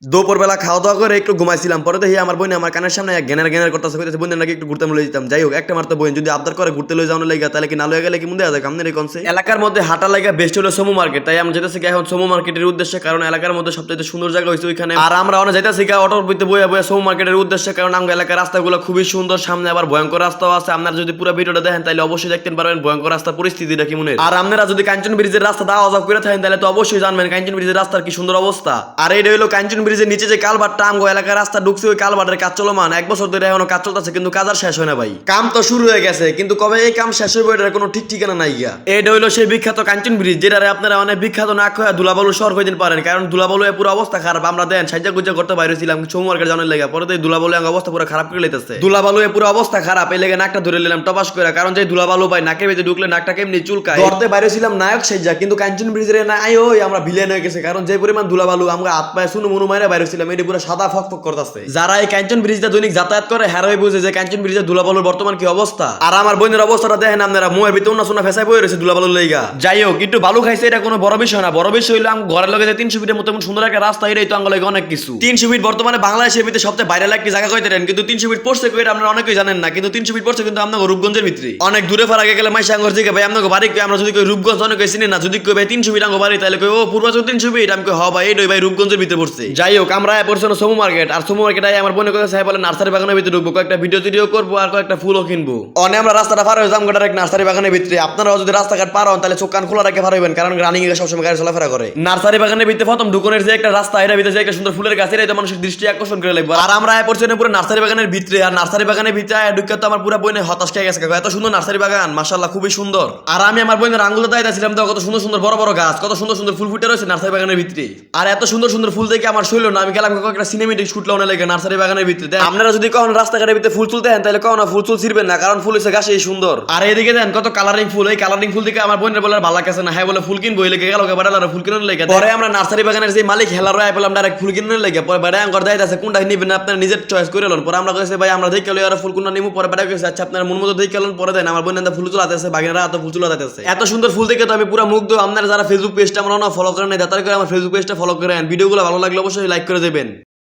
দুপুরবেলা খাওয়া দাওয়া করে একটু ঘুমাইছিলাম, পরে দেখি আমার বোন আমার কানের সামনে জ্ঞানের করতেছে, কইতেছে বোন নাকি একটু ঘুরতে লয়ে যেতাম। যাই হোক, একটা মাত্র বোন যদি আবদার করে ঘুরতে লয়ে যাওয়ার লাগা, তাহলে কি না লয়ে গেলে কি মুন্দে আছে কামনে রে কোনছে। এলাকার মধ্যে হাঁটা লাগা বেস্ট হলো সমু মার্কেট, তাই আমরা যেতেছি এখন সমু মার্কেটের উদ্দেশ্যে, কারণ এলাকার মধ্যে সবচেয়ে সুন্দর জায়গা হইছে ওইখানে। আর আমরা অনেক যাইতেছি অটোর ভিতরে বইয়া বইয়া সমু মার্কেটের উদ্দেশ্যে, কারণ আমার এলাকার রাস্তাগুলো খুবই সুন্দর, সামনে আবার ভয়ঙ্কর রাস্তাও আছে। আপনারা যদি পুরো ভিডিওটা দেখেন তাহলে অবশ্যই দেখতে পারবেন ভয়ঙ্কর রাস্তার পরিস্থিতিটা কি মনে। আর আপনারা যদি কাঞ্চন ব্রিজের রাস্তা দাওয়া যাও করে থাকেন তাহলে তো অবশ্যই জানবেন কাঞ্চন ব্রিজের রাস্তার কি সুন্দর অবস্থা। আর এইটা হলো কাঞ্চন ব্রিজের নিচে যে কালভারটা আমগো এলাকার রাস্তা ঢুকছে, ওই কালভারের কাজ চলমান 1 বছর ধরে এখনো কাজ চলতেছে, কিন্তু কাজ আর শেষ হয় না ভাই। কাম তো শুরু হয়ে গেছে, কিন্তু কবে এই কাম শেষ হবে এটার কোনো ঠিক ঠিকানা নাই গিয়া। এটা হইলো সেই বিখ্যাত কাঞ্চন ব্রিজ, যেটারে আপনারা অনেক বিখ্যাত না কয়া দুলাবালু শহর কইতেন পারেন, কারণ দুলাবালু পুরো অবস্থা খারাপ। আমরা দেন সাজ্জা গুজ্জা করতে বাইরে ছিলাম সমু মার্কেট জানার লেগে, পরে দুলাবালু অবস্থা পুরো খারাপ করে লইতেছে। দুলাবালু পুরো অবস্থা খারাপ, এই লেগে নাকটা ধরে নিলাম টপাস করে, কারণ যে দুলাবালু ভাই নাকের ভিতরে ঢুকলে নাকটা কেমনি চুলকায়। ধরতে বাইরে ছিলাম নায়ক সাজ্জা, কিন্তু কাঞ্চন ব্রিজের না আই ওই আমরা ভিলেন হয়ে গেছে, কারণ যে পরিমাণ দুলাবালু আমরা হাত পায়ে শুনো মনু মাইরা বাইরে ছিলাম, এটা পুরো সাদা ফকফক করতেছে। যারা এই কাঞ্চন ব্রিজটা দৈনিক যাতায়াত করে হেরাই বুঝে যে কাঞ্চন ব্রিজের দুলাবালুর বর্তমান কি অবস্থা। আর আমার বোনের অবস্থাটা দেখেন আপনারা, মুয়ের ভিতরে না শোনা ফেসাই বয়ে রয়েছে দুলাবালুর লেগা। যাই হোক, একটু বালু খাইছে এটা কোনো বড় বিষয় না, বড় বিষয় হইলো ঘরের লগে 300 ফিটের মতো সুন্দর একটা রাস্তা, এটাই তো আঙ্গুল অনেক কিছু। 300 ফিট বর্তমানে বাংলাদেশের ভিতরে সবচেয়ে ভাইরাল একটি জায়গা কইতে দেন, কিন্তু 300 ফিট পড়ছে কই আপনারা অনেকেই জানেন না, কিন্তু 300 ফিট পড়ছে কিন্তু আপনাদের রূপগঞ্জের ভিতরে। অনেক দূরে ফার আগে গেলে মাইশা আঙ্গর জিগে ভাই আপনাদের বাড়ি কই, আমরা যদি কই রূপগঞ্জ অনেক চিনি না, যদি কই ভাই 300 ফিট আঙ্গো বাড়ি, তাহলে কই ও পূর্বাচল 300 ফিট, আমি কই হ ভাই এইটাই ভাই রূপগঞ্জের ভিতরে পড়ছে। যাই হোক, আমরা পড়ছে না সমু মার্কেট, আর সমু মার্কেটে আমার বোনের কথা সাহেব বলে নার্সারি বাগানের ভিতরে ঢুকবো, কয়েকটা ভিডিও করবো আর কয়েকটা ফুলও কিনবো। অনে আমরা রাস্তাটা পার হয়ে যাম গোটার এক নার্সারি বাগানের ভিতরে। আপনারাও যদি রাস্তাঘাট পার হন তাহলে চোখ কান খোলা রেখে পার হইবেন, কারণ রানিং এ সবসময় গাড়ি চলাফেরা করে। নার্সারি বাগানের ভিতরে প্রথম ঢুকনের যে একটা রাস্তা, এর ভিতরে যে একটা সুন্দর ফুলের গাছ, এটাই তো মানুষের দৃষ্টি আকর্ষণ করে লাগবে। আর আমরা পড়ছি পুরো নার্সারি বাগানের ভিতরে, আর নার্সারি বাগানের ভিতরে ঢুকে তো আমার পুরো বইনে হতাশ খেয়ে গেছে, এত সুন্দর নার্সারি বাগান মাশাআল্লাহ খুবই সুন্দর। আর আমি আমার বইনের আঙ্গুলে দাঁড়াইছিলাম তো, কত সুন্দর সুন্দর বড় বড় গাছ, কত সুন্দর সুন্দর ফুল ফুটে রয়েছে নার্সারি বাগানের ভিতরে। আর এত সুন্দর সুন্দর ফুল দেখে আমার শৈল না, আমি গেলাম একটা সিনেমেটিক শুট লাউনে লেগে নার্সারি বাগানের ভিতরে। আপনারা যদি কখন রাস্তাঘাটের ভিতরে ফুল তুলতে হেন তাহলে কখনো ফুল ছিড়বেন না, কারণ ফুল হচ্ছে গাছে সুন্দর। আর এদিকে দেন কত কালারিং ফুল, এই কালারিং ফুল দেখে আমার বোনের বলে ভালো লাগছে না, হ্যাঁ বলে ফুল কিনবো, এই লেগে গেল বাড়ালার ফুল কিনে লেগে। পরে আমরা নার্সারি বাগানের যে মালিক হেলার রয়ে পেলাম ডাইরেক্ট ফুল কিনে লেগে, পরে বাড়ায় আঙ্গর দায়িত্ব আছে কোনটা নিবেন আপনার নিজের চয়েস করে লন। পরে আমরা কইছে ভাই আমরা দেখে লই আর ফুল কোনটা নিমু, পরে বাড়ায় কইছে আচ্ছা আপনার মন মতো দেখে লন। পরে দেন আমার বোনের ফুল চলাতেছে, বাগিনারা এত ফুল চলাতেছে, এত সুন্দর ফুল দেখে তো আমি পুরো মুগ্ধ। আপনারা যারা ফেসবুক পেজটা আমরা ফলো করেন না, তাড়াতাড়ি করে আমার ফেসবুক পেজটা ফলো করেন। ভিডিওগুলো ভালো লাগলে অবশ্যই লাইক করে দেবেন।